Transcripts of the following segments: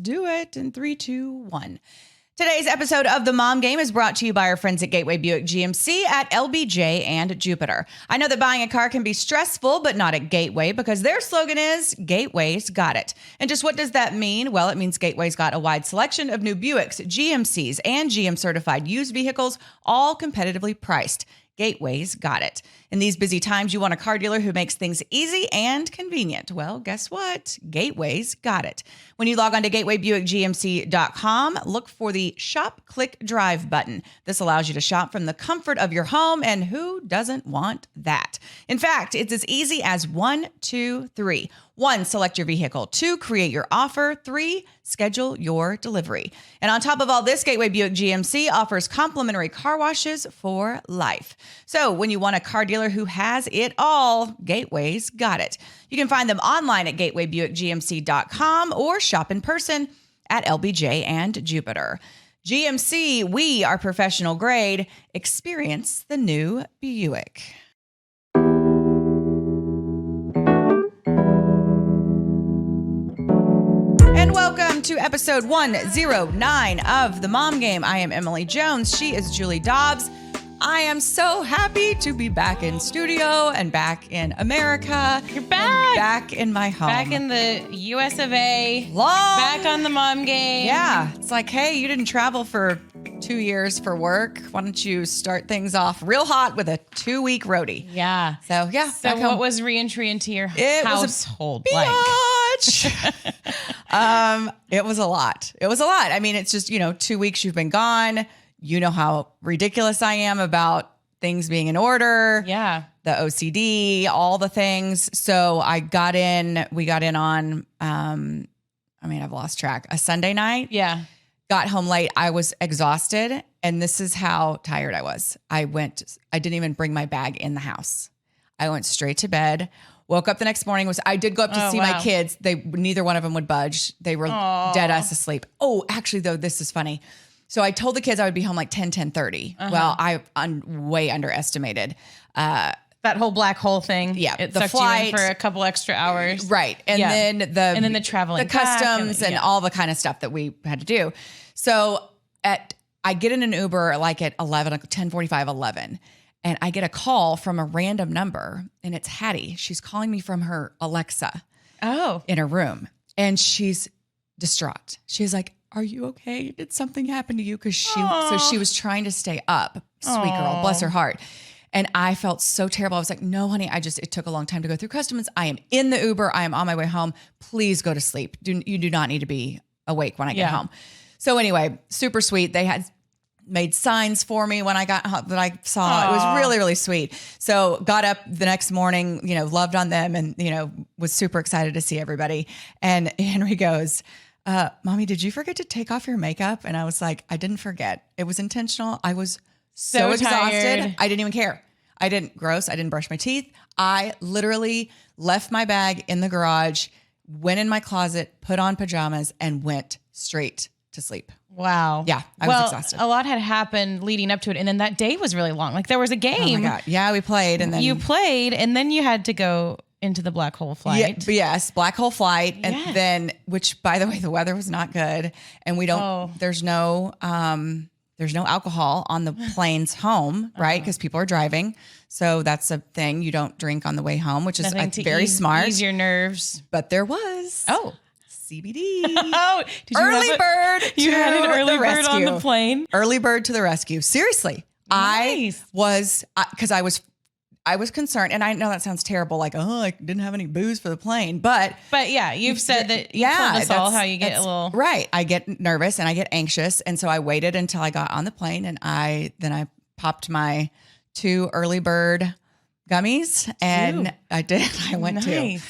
do it in 3, 2, 1. Today's episode of The Mom Game is brought to you by our friends at Gateway Buick GMC at LBJ and Jupiter. I know that buying a car can be stressful, but not at Gateway, because their slogan is, Gateway's got it. And just what does that mean? Well, it means Gateway's got a wide selection of new Buicks, GMCs, and GM-certified used vehicles, all competitively priced. Gateway's got it. In these busy times, you want a car dealer who makes things easy and convenient. Well, guess what? Gateway's got it. When you log on to gatewaybuickgmc.com, look for the Shop, Click, Drive button. This allows you to shop from the comfort of your home, and who doesn't want that? In fact, it's as easy as 1, 2, 3. 1, select your vehicle. 2, create your offer. 3, schedule your delivery. And on top of all this, Gateway Buick GMC offers complimentary car washes for life. So when you want a car dealer who has it all, Gateway's got it. You can find them online at gatewaybuickgmc.com or shop in person at LBJ and Jupiter. GMC, we are professional grade. Experience the new Buick. And welcome to episode 109 of The Mom Game. I am Emily Jones. She is Julie Dobbs. I am so happy to be back in studio and back in America. You're back. Back in my home. Back in the US of A. Back on The Mom Game. Yeah. It's like, hey, you didn't travel for 2 years for work. Why don't you start things off real hot with a 2-week roadie? Yeah. So, yeah. So what was reentry into your household like? It was a lot. I mean, it's just, 2 weeks you've been gone. You know how ridiculous I am about things being in order. Yeah. The OCD, all the things. So we got in on, I've lost track. A Sunday night. Yeah. Got home late. I was exhausted. And this is how tired I was. I didn't even bring my bag in the house. I went straight to bed. Woke up the next morning. I did go up to see my kids. Neither one of them would budge. They were dead ass asleep. Oh, actually though, this is funny. So I told the kids I would be home like 10:30. Well, I way underestimated. That whole black hole thing. Yeah. It the sucked flight you in for a couple extra hours. Right. And then the traveling, the customs and all the kind of stuff that we had to do. So I get in an Uber like at 10:45, 11. And I get a call from a random number, and it's Hattie. She's calling me from her Alexa in her room. And she's distraught. She's like, "Are you okay? Did something happen to you?" Because she was trying to stay up. Sweet girl, bless her heart. And I felt so terrible. I was like, "No, honey, it took a long time to go through customs. I am in the Uber. I am on my way home. Please go to sleep. You do not need to be awake when I get home." So anyway, super sweet. They had made signs for me when I got home that I saw. It was really, really sweet. So got up the next morning, loved on them and, was super excited to see everybody. And Henry goes, "Mommy, did you forget to take off your makeup?" And I was like, "I didn't forget. It was intentional. I was so exhausted. Tired. I didn't even care. I didn't brush my teeth. I literally left my bag in the garage, went in my closet, put on pajamas, and went straight to sleep." Wow. Yeah, I was exhausted. A lot had happened leading up to it. And then that day was really long. Like there was a game. Oh my God. Yeah, we played. And then you played and then you had to go into the black hole flight. Yes, black hole flight. And then, which by the way, the weather was not good. And we don't, there's no alcohol on the planes home, right? Because people are driving. So that's a thing. You don't drink on the way home, which is very smart. Ease your nerves. But there was. CBD. Did you early bird. You had an early bird rescue. on the plane. Early bird to the rescue. Seriously. Nice. I was, because I was concerned, and I know that sounds terrible, like, I didn't have any booze for the plane, but yeah, you've said that you told us all how you get a little. Right. I get nervous and I get anxious. And so I waited until I got on the plane and I popped my 2 early bird gummies and I went to,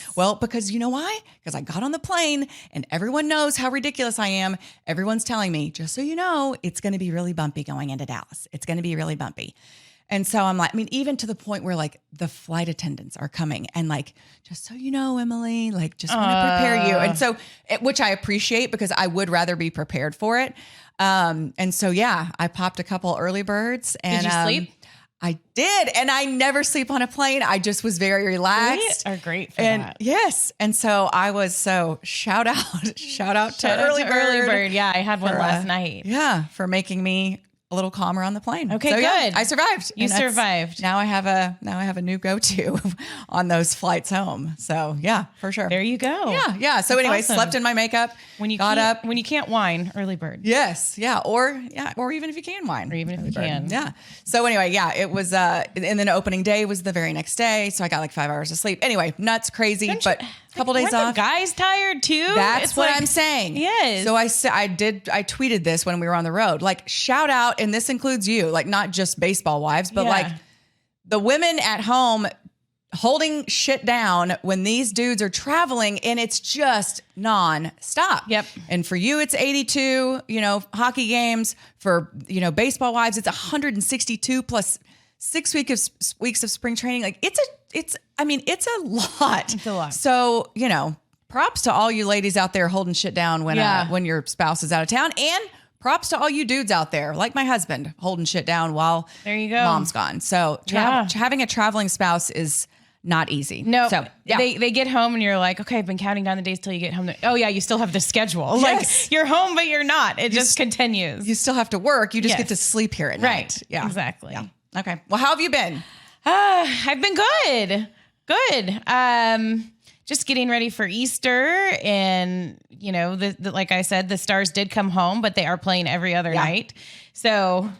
because you know why? Because I got on the plane and everyone knows how ridiculous I am. Everyone's telling me, just so you know, it's going to be really bumpy going into Dallas. It's going to be really bumpy. And so I'm like, even to the point where like the flight attendants are coming and like, just so you know, Emily, like just want to prepare you. And so, which I appreciate because I would rather be prepared for it. And so, I popped a couple early birds and did you sleep? I did. And I never sleep on a plane. I just was very relaxed. We are great for And that. yes. And so I was shout out to Early Bird. Early Bird. Yeah, I had one last night. Yeah. For making me a little calmer on the plane. Okay, So, yeah, good. I survived. You And that's- survived. Now I have a new go-to on those flights home. So yeah, for sure. There you go. Yeah. So anyway, awesome. slept in my makeup. When you got up. when you can't whine, Early Bird. Yes. Yeah. Or even if you can whine. Or even if you can. Yeah. So anyway, yeah, it was, and then opening day was the very next day. So I got like 5 hours of sleep. Anyway, nuts, crazy, but a couple days Aren't off. the guys tired too? That's It's what like- I'm saying. Yes. So I tweeted this when we were on the road, like shout out. And this includes you, like not just baseball wives, but Yeah. like the women at home holding shit down when these dudes are traveling and it's just non-stop. Yep. And for you, it's 82, hockey games. For, baseball wives, it's 162 plus 6 weeks of spring training. Like it's a lot. It's a lot. So, props to all you ladies out there holding shit down when your spouse is out of town, and props to all you dudes out there, like my husband, holding shit down while There you go. mom's gone. So having a traveling spouse is not easy. No, So, yeah. they get home and you're like, okay, I've been counting down the days till you get home. Oh yeah, you still have the schedule. Yes. Like you're home, but you're not. It just continues. You still have to work. You just Yes. get to sleep here at Right. night. Yeah. Exactly. Yeah. Okay. Well, how have you been? I've been good. Good. Just getting ready for Easter, and like I said, the Stars did come home, but they are playing every other night. So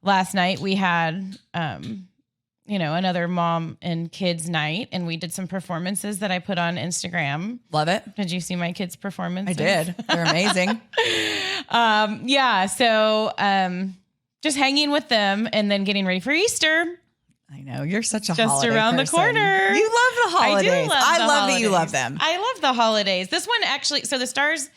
last night we had, another mom and kids night, and we did some performances that I put on Instagram. Love it. Did you see my kids' performances? I did. They're amazing. Just hanging with them and then getting ready for Easter. I know you're such a Just holiday around person. the corner. You love the holidays. I do love I the love that you love holidays. them. I love the holidays. This one actually, so the Stars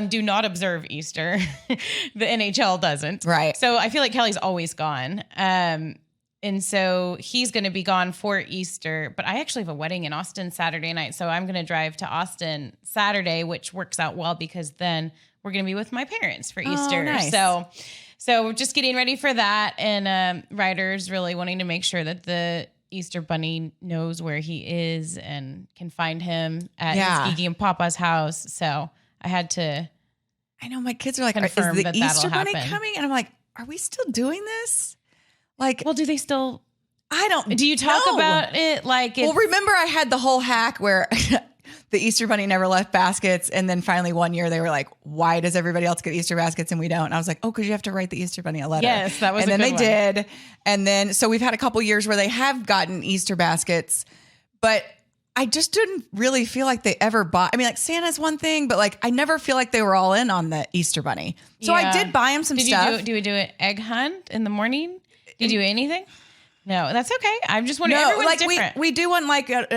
do not observe Easter. The NHL doesn't. Right. So I feel like Kelly's always gone. And so he's going to be gone for Easter. But I actually have a wedding in Austin Saturday night. So I'm going to drive to Austin Saturday, which works out well because then we're going to be with my parents for Easter. Nice. So we're just getting ready for that. And Ryder's really wanting to make sure that the Easter Bunny knows where he is and can find him at his Gigi and Papa's house. So I had to. I know my kids are like, is confirm the that Easter that'll Bunny happen. coming? And I'm like, are we still doing this? Like, Well, do they still? I don't. Do you talk know. about it like it's? Well, remember I had the whole hack where the Easter Bunny never left baskets. And then finally one year they were like, why does everybody else get Easter baskets and we don't? And I was like, oh, because you have to write the Easter Bunny a letter. Yes, that was And a then good they one. did. And then, so we've had a couple years where they have gotten Easter baskets, but I just didn't really feel like they ever bought. I mean, like Santa's one thing, but like I never feel like they were all in on the Easter Bunny. So I Yeah. did buy him some Did stuff. you do an egg hunt in the morning? Did you do anything? No, that's okay. I'm just wondering. No, Everyone's like different. we do one like at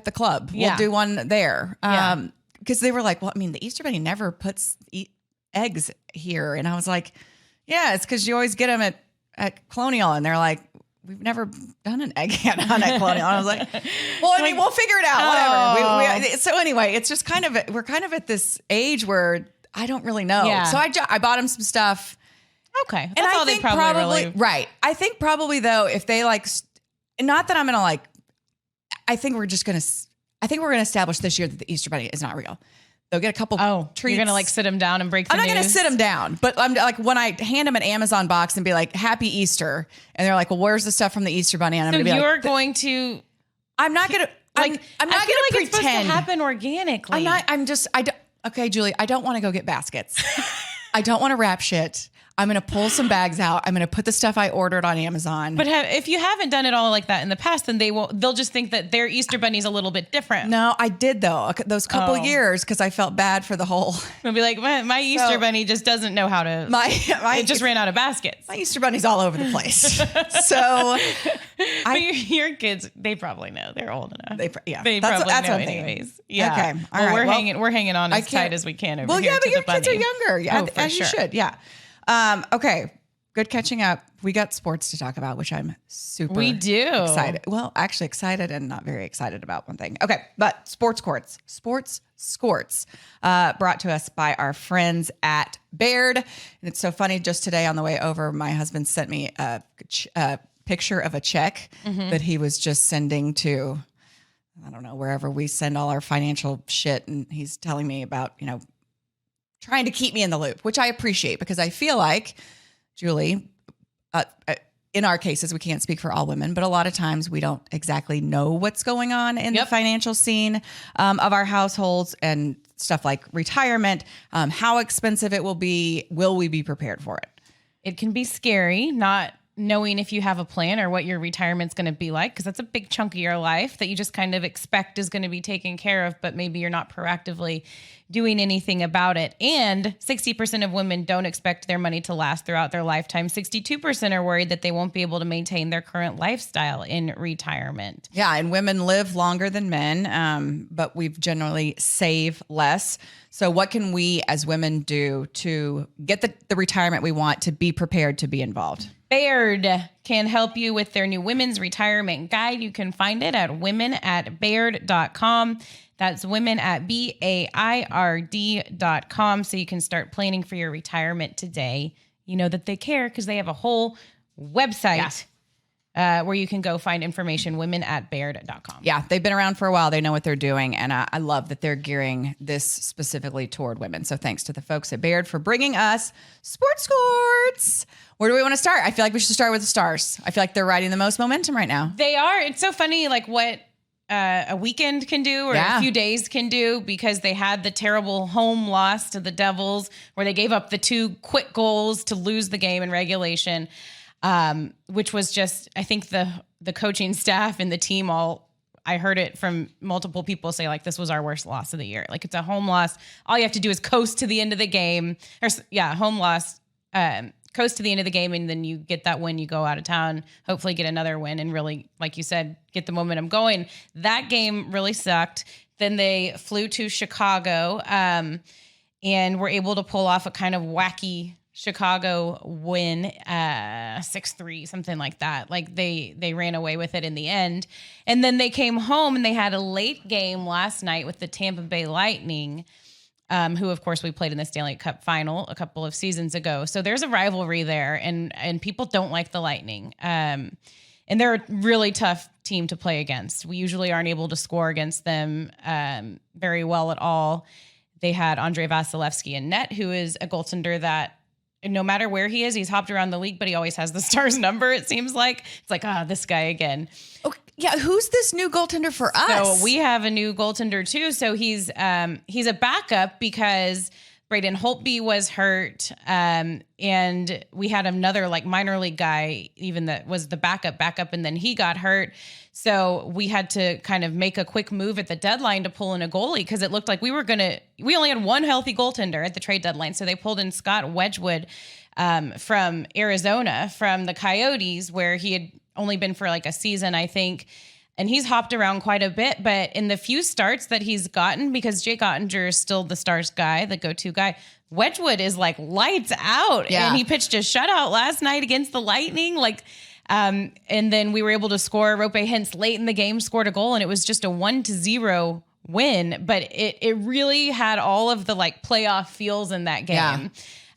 the club. Yeah. We'll do one there. Yeah. Because they were like, well, I mean, the Easter Bunny never puts eggs here, and I was like, yeah, it's because you always get them at Colonial, and they're like, we've never done an egg hunt at Colonial. And I was like, well, I mean, we'll figure it out. Whatever. So anyway, it's just we're kind of at this age where I don't really know. Yeah. So I bought him some stuff. Okay, And that's I all they think probably really. right. I think probably though, if they like, not that I'm gonna like, I think we're gonna establish this year that the Easter Bunny is not real. They'll get a couple treats. You're gonna like sit them down and break. I'm not gonna sit them down, but I'm like when I hand them an Amazon box and be like, "Happy Easter," and they're like, "Well, where's the stuff from the Easter Bunny?" And I'm So gonna be you're like, going to "I'm not gonna like. I'm not I feel gonna like it's supposed pretend to happen organically. I'm not. I'm just. I don't. Okay, Julie. I don't want to go get baskets. I don't want to wrap shit. I'm going to pull some bags out. I'm going to put the stuff I ordered on Amazon. But if you haven't done it all like that in the past, then they'll just think that their Easter Bunny's a little bit different. No, I did though. Those couple years because I felt bad for the whole. They'll be like, my Easter Bunny just doesn't know how to. It just ran out of baskets. My Easter Bunny's all over the place. So, but your kids, they probably know. They're old enough. They probably that's know what I'm thinking. anyways. Yeah. Okay. All Well, right. we're hanging on as tight as we can over well, here. yeah, but to your the kids are bunny. younger. Yeah, Oh, for as you sure. should. Yeah. Okay. good catching up. We got sports to talk about, which I'm super We do. excited. Well, actually excited and not very excited about one thing. Okay, but sports scorts, brought to us by our friends at Baird. And it's so funny, just today on the way over, my husband sent me a picture of a check that he was just sending to, I don't know, wherever we send all our financial shit. And he's telling me about, trying to keep me in the loop, which I appreciate because I feel like, Julie, in our cases, we can't speak for all women, but a lot of times we don't exactly know what's going on in the financial scene of our households and stuff like retirement, how expensive it will be. Will we be prepared for it? It can be scary not knowing if you have a plan or what your retirement's going to be like, because that's a big chunk of your life that you just kind of expect is going to be taken care of, but maybe you're not proactively doing anything about it. And 60% of women don't expect their money to last throughout their lifetime. 62% are worried that they won't be able to maintain their current lifestyle in retirement. Yeah, and women live longer than men, but we generally save less. So what can we as women do to get the retirement we want, to be prepared to be involved? Baird can help you with their new women's retirement guide. You can find it at women@baird.com. That's women at BAIRD.com. So you can start planning for your retirement today. You know that they care because they have a whole website where you can go find information, women@baird.com. Yeah, they've been around for a while. They know what they're doing. And I love that they're gearing this specifically toward women. So thanks to the folks at Baird for bringing us Sports Scorts. Where do we want to start? I feel like we should start with the Stars. I feel like they're riding the most momentum right now. They are. It's so funny, like what a weekend can do or a few days can do, because they had the terrible home loss to the Devils where they gave up the 2 quick goals to lose the game in regulation, which was just, I think the coaching staff and the team I heard it from multiple people say, like, this was our worst loss of the year. Like, it's a home loss. All you have to do is coast to the end of the game. Home loss. Coast to the end of the game, and then you get that win, you go out of town, hopefully get another win, and really, like you said, get the momentum going. That game really sucked. Then they flew to Chicago and were able to pull off a kind of wacky Chicago win, 6-3, something like that. Like they ran away with it in the end. And then they came home and they had a late game last night with the Tampa Bay Lightning, who, of course, we played in the Stanley Cup final a couple of seasons ago. So there's a rivalry there, and people don't like the Lightning. And they're a really tough team to play against. We usually aren't able to score against them very well at all. They had Andrei Vasilevsky in net, who is a goaltender that no matter where he is, he's hopped around the league, but he always has the Stars number, it seems like. It's like, this guy again. Okay. Yeah, who's this new goaltender for us? So we have a new goaltender too. So he's a backup because Braden Holtby was hurt, and we had another like minor league guy even that was the backup, and then he got hurt. So we had to kind of make a quick move at the deadline to pull in a goalie because it looked like we only had one healthy goaltender at the trade deadline. So they pulled in Scott Wedgwood from Arizona, from the Coyotes, where he had only been for like a season, I think. And he's hopped around quite a bit, but in the few starts that he's gotten, because Jake Ottinger is still the Stars guy, the go-to guy, Wedgwood is like lights out. Yeah. And he pitched a shutout last night against the Lightning. And then we were able to score. Rope Hintz late in the game scored a goal, and it was just a 1-0 win. But it really had all of the like playoff feels in that game.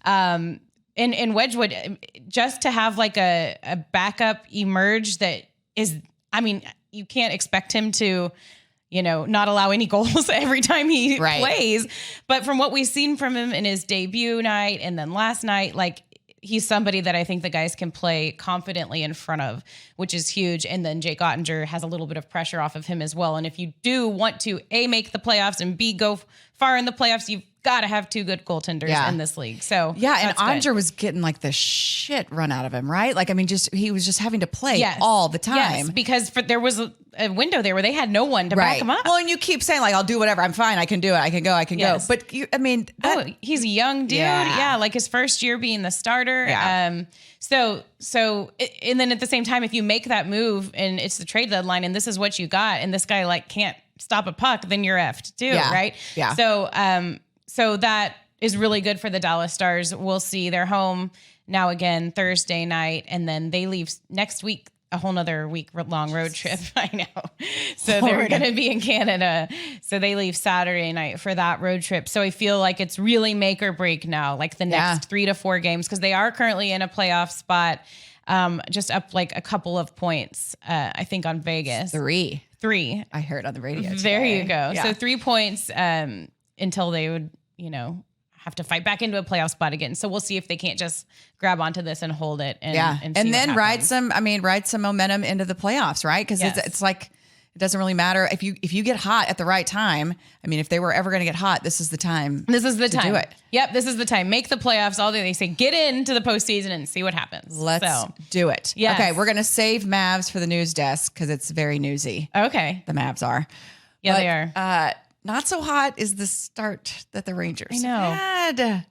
Yeah. And Wedgwood, just to have like a backup emerge that is, I mean, you can't expect him to, not allow any goals every time he plays. But from what we've seen from him in his debut night and then last night, like, he's somebody that I think the guys can play confidently in front of, which is huge. And then Jake Ottinger has a little bit of pressure off of him as well. And if you do want to A, make the playoffs, and B, go far in the playoffs, you've got to have 2 good goaltenders in this league. So yeah, and Ottinger was getting like the shit run out of him, right? Like, I mean, he was just having to play all the time. Yes, because there was a window there where they had no one to back him up. Well, and you keep saying like, I'll do whatever. I'm fine. I can do it. I can go. Yes. But he's a young dude. Yeah. Like his first year being the starter. Yeah. So, and then at the same time, if you make that move and it's the trade deadline and this is what you got, and this guy like can't stop a puck, then you're effed too, right? Yeah. So that is really good for the Dallas Stars. We'll see. They're home now again Thursday night, and then they leave next week, a whole nother week-long road trip. I know. So they're going to be in Canada. So they leave Saturday night for that road trip. So I feel like it's really make or break now, like the next 3 to 4 games, because they are currently in a playoff spot, just up like a couple of points, I think, on Vegas. 3. I heard on the radio There today. you go. Yeah. So 3 points until they would, have to fight back into a playoff spot again. So we'll see if they can't just grab onto this and hold it. And see then what ride happens. some momentum into the playoffs, right? Because it's like, it doesn't really matter if you get hot at the right time. I mean, if they were ever going to get hot, this is the time. This is the time. Do it. Yep, this is the time. Make the playoffs. All they say, get into the postseason and see what happens. Let's do it. Yes. Okay, we're going to save Mavs for the news desk because it's very newsy. Okay. The Mavs are. Yeah, But, they are. Not so hot is the start that the Rangers I had.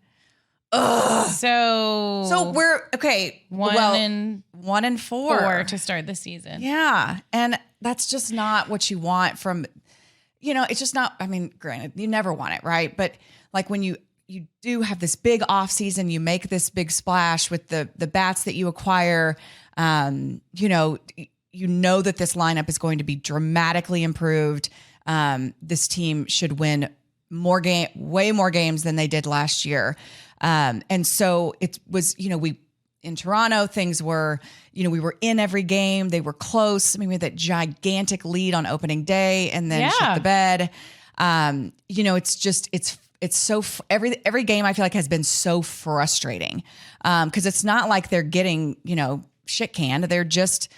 So we're okay. 1 and 4 to start the season. Yeah. And that's just not what you want from, it's just not, I mean, granted, you never want it, right? But like when you do have this big off season, you make this big splash with the bats that you acquire, you know that this lineup is going to be dramatically improved. This team should win way more games than they did last year. And so it was, in Toronto, things were, we were in every game. They were close. I mean, we had that gigantic lead on opening day and then shit the bed. It's so every game I feel like has been so frustrating. Cause it's not like they're getting, shit canned. They're just,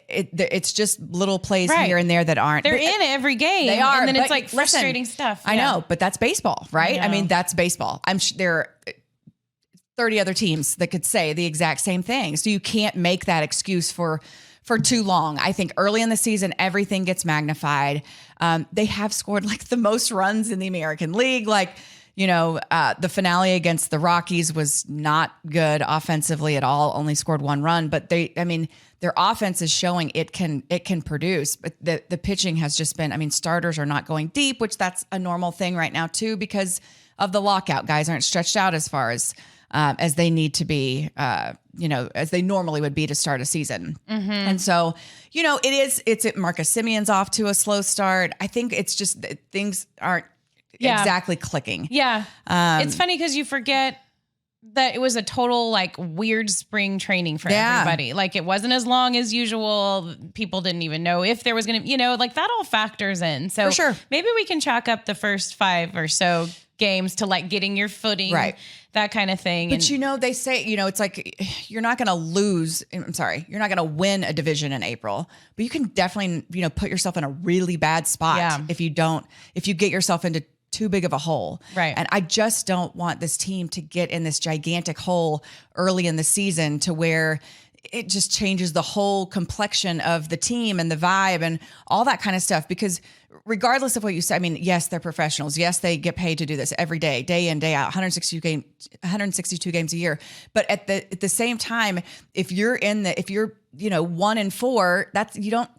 it's just little plays here and there that aren't. They're in every game. They are. And then it's like frustrating stuff. I know, but that's baseball, right? I mean, that's baseball. I'm sure there are 30 other teams that could say the exact same thing. So you can't make that excuse for too long. I think early in the season, everything gets magnified. They have scored like the most runs in the American League. Like, the finale against the Rockies was not good offensively at all. Only scored 1 run, but their offense is showing it can produce. But the pitching has just been. Starters are not going deep, which that's a normal thing right now too because of the lockout. Guys aren't stretched out as far as they need to be, as they normally would be to start a season. Mm-hmm. And so, it's Marcus Simeon's off to a slow start. I think it's just that things aren't exactly clicking. Yeah. It's funny because you forget that it was a total like weird spring training for everybody. Like it wasn't as long as usual. People didn't even know if there was going to, like that all factors in. So for sure. Maybe we can chalk up the first 5 or so games to like getting your footing, right? That kind of thing. But they say, it's like you're not going to lose. I'm sorry, you're not going to win a division in April, but you can definitely, put yourself in a really bad spot if you get yourself into too big of a hole. Right. And I just don't want this team to get in this gigantic hole early in the season to where it just changes the whole complexion of the team and the vibe and all that kind of stuff. Because regardless of what you say, yes, they're professionals. Yes, they get paid to do this every day, day in, day out, 162 games a year. But at the same time, if you're 1 and 4,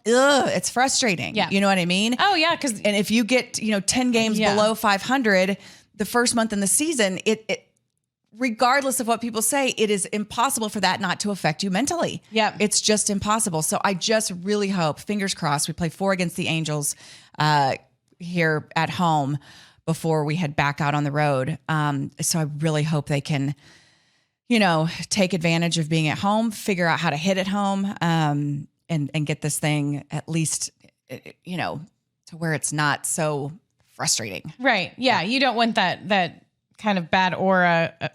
it's frustrating. Yeah. You know what I mean? Oh yeah. And if you get, 10 games below 500, the first month in the season, it regardless of what people say, it is impossible for that not to affect you mentally. Yeah. It's just impossible. So I just really hope, fingers crossed, we play 4 against the Angels here at home before we head back out on the road. So I really hope they can, take advantage of being at home, figure out how to hit at home, and get this thing at least, to where it's not so frustrating. Right. Yeah. You don't want that kind of bad aura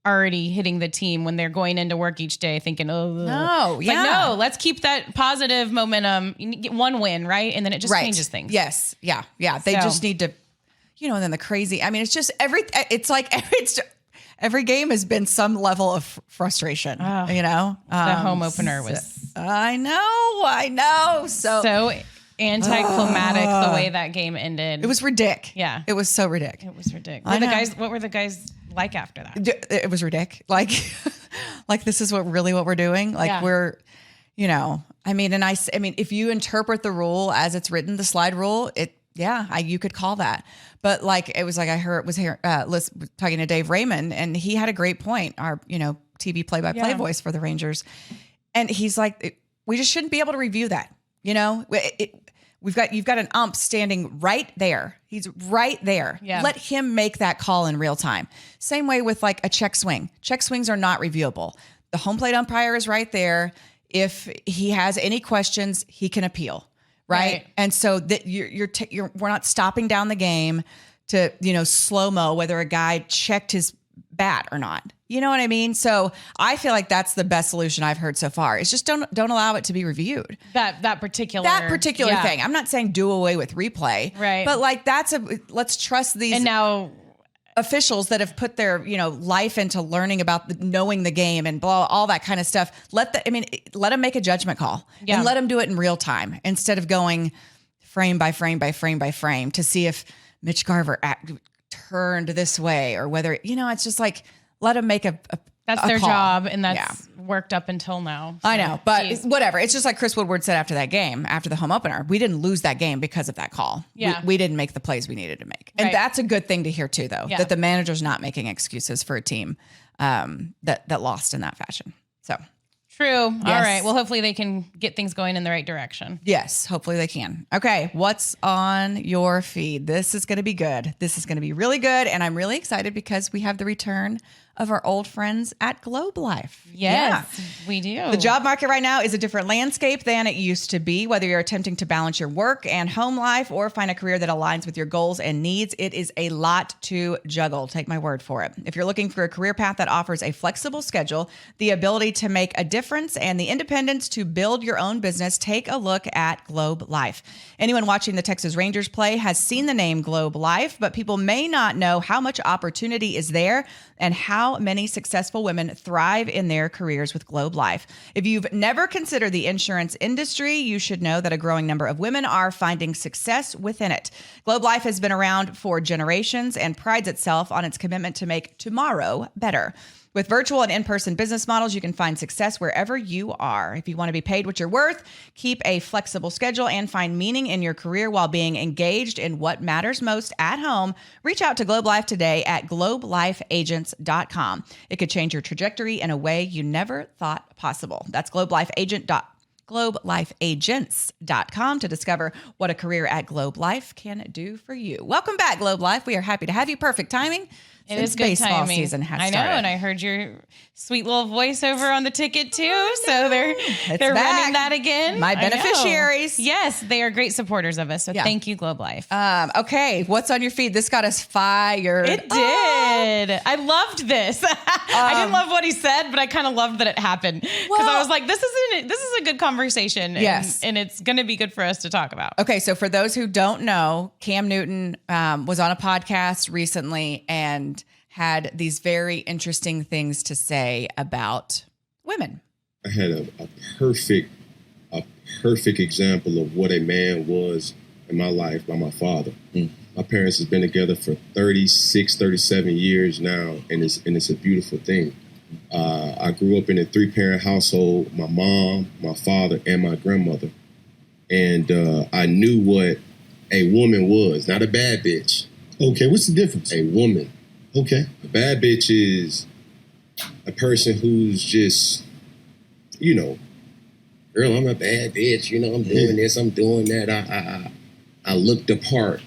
already hitting the team when they're going into work each day thinking, no, let's keep that positive momentum. You get 1 win, right? And then it just changes things. Yes. Yeah. Yeah. They just need to, and then the crazy, it's just every game has been some level of frustration, the home opener was, I know. So anticlimactic the way that game ended. It was ridiculous. Yeah. It was so ridiculous. It was ridiculous. What were the guys like after that? It was ridiculous. Like this is what we're doing. Like we're, if you interpret the rule as it's written, the slide rule, you could call that. But it was like I heard talking to Dave Raymond, and he had a great point. Our TV play-by-play voice for the Rangers. And he's like, we just shouldn't be able to review that. You've got an ump standing right there. He's right there. Yeah. Let him make that call in real time. Same way with like a check swing. Check swings are not reviewable. The home plate umpire is right there. If he has any questions, he can appeal. Right. And so that we're not stopping down the game to, slow-mo whether a guy checked his bat or not. You know what I mean? So I feel like that's the best solution I've heard so far. It's just don't allow it to be reviewed. That particular thing. I'm not saying do away with replay. Right. But like let's trust these and now officials that have put their, life into learning about knowing the game and all that kind of stuff. Let them make a judgment call and let them do it in real time instead of going frame by frame by frame by frame to see if Mitch Garver turned this way or whether, it's just like, let them make that's their call. Job. And that's worked up until now. So, I know, but whatever. It's just like Chris Woodward said after that game, after the home opener, we didn't lose that game because of that call. Yeah. We didn't make the plays we needed to make. And that's a good thing to hear too, though, that the manager's not making excuses for a team that lost in that fashion. So true. All right. Well, hopefully they can get things going in the right direction. Yes, hopefully they can. Okay, what's on your feed? This is going to be good. This is going to be really good. And I'm really excited because we have the return of our old friends at Globe Life. Yes, we do. The job market right now is a different landscape than it used to be. Whether you're attempting to balance your work and home life or find a career that aligns with your goals and needs, it is a lot to juggle. Take my word for it. If you're looking for a career path that offers a flexible schedule, the ability to make a difference, and the independence to build your own business, take a look at Globe Life. Anyone watching the Texas Rangers play has seen the name Globe Life, but people may not know how much opportunity is there and how many successful women thrive in their careers with Globe Life. If you've never considered the insurance industry, you should know that a growing number of women are finding success within it. Globe Life has been around for generations and prides itself on its commitment to make tomorrow better. With virtual and in-person business models, you can find success wherever you are. If you want to be paid what you're worth, keep a flexible schedule, and find meaning in your career while being engaged in what matters most at home, reach out to Globe Life today at globelifeagents.com. It could change your trajectory in a way you never thought possible. That's globelifeagents.com to discover what a career at Globe Life can do for you. Welcome back, Globe Life. We are happy to have you. Perfect timing. It is good baseball timing. Season has I know, started. and I heard your sweet little voiceover on the ticket too. So they're back. running that again. My I know. beneficiaries. Yes, they are great supporters of us. So thank you, Globe Life. Okay, what's on your feed? This got us fired. It did. I loved this. I didn't love what he said, but I kind of loved that it happened because I was like, this is a good conversation. Yes, and it's going to be good for us to talk about. Okay, so for those who don't know, Cam Newton was on a podcast recently and had these very interesting things to say about women. I had a perfect example of what a man was in my life by my father. My parents have been together for 36, 37 years now, and it's a beautiful thing. I grew up in a 3-parent household, my mom, my father, and my grandmother. And I knew what a woman was, not a bad bitch. Okay, what's the difference? A woman. Okay. A bad bitch is a person who's just, girl, I'm a bad bitch. I'm doing this, I'm doing that. I look the part,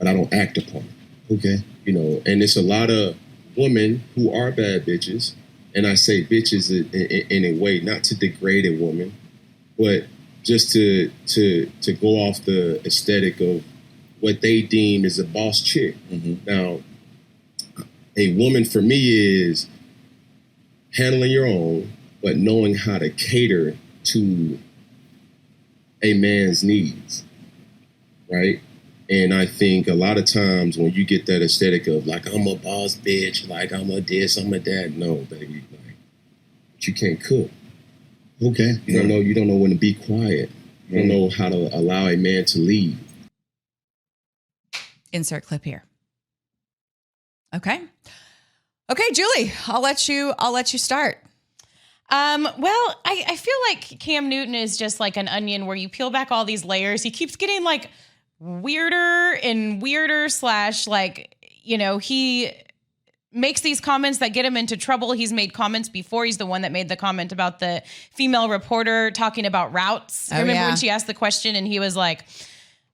but I don't act the part. Okay. And it's a lot of women who are bad bitches. And I say bitches in a way, not to degrade a woman, but just to go off the aesthetic of what they deem is a boss chick. Mm-hmm. Now, a woman for me is handling your own, but knowing how to cater to a man's needs, right? And I think a lot of times when you get that aesthetic of like, I'm a boss bitch, like I'm a this, I'm a that, no, baby, like, but you can't cook. Okay. You don't know when to be quiet. You don't know how to allow a man to lead. Insert clip here. Okay, Julie, I'll let you start. Well, I feel like Cam Newton is just like an onion where you peel back all these layers. He keeps getting like weirder and weirder / like, he makes these comments that get him into trouble. He's made comments before. He's the one that made the comment about the female reporter talking about routes. Oh, Remember yeah. when she asked the question and he was like,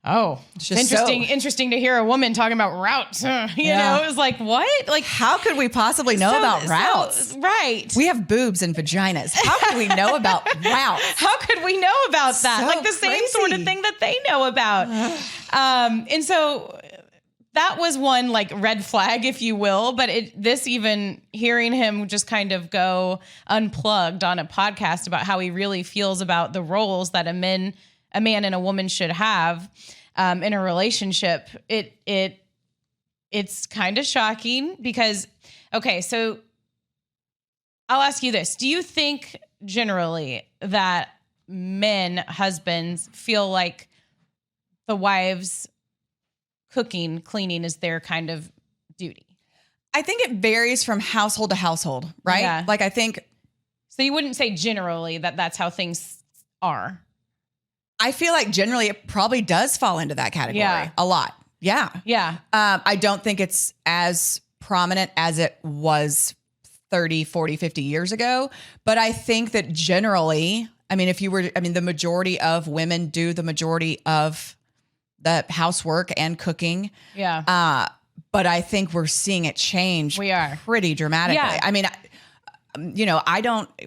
oh, just interesting to hear a woman talking about routes. You know, it was like, what? Like, How could we possibly know about routes? Right. We have boobs and vaginas. How could we know about routes? How could we know about that? So Like the same sort of crazy. thing that they know about. And so that was one like red flag, if you will. But this even hearing him just kind of go unplugged on a podcast about how he really feels about the roles that a man and a woman should have in a relationship. It's kind of shocking because, okay, so I'll ask you this. Do you think generally that husbands feel like the wives cooking, cleaning is their kind of duty? I think it varies from household to household, right? Yeah. Like I think So you wouldn't say generally that that's how things are. I feel like generally it probably does fall into that category Yeah. a lot. Yeah. Yeah. I don't think it's as prominent as it was 30, 40, 50 years ago. But I think that generally, the majority of women do the majority of the housework and cooking. Yeah. But I think we're seeing it change We are. pretty dramatically. Yeah. I mean,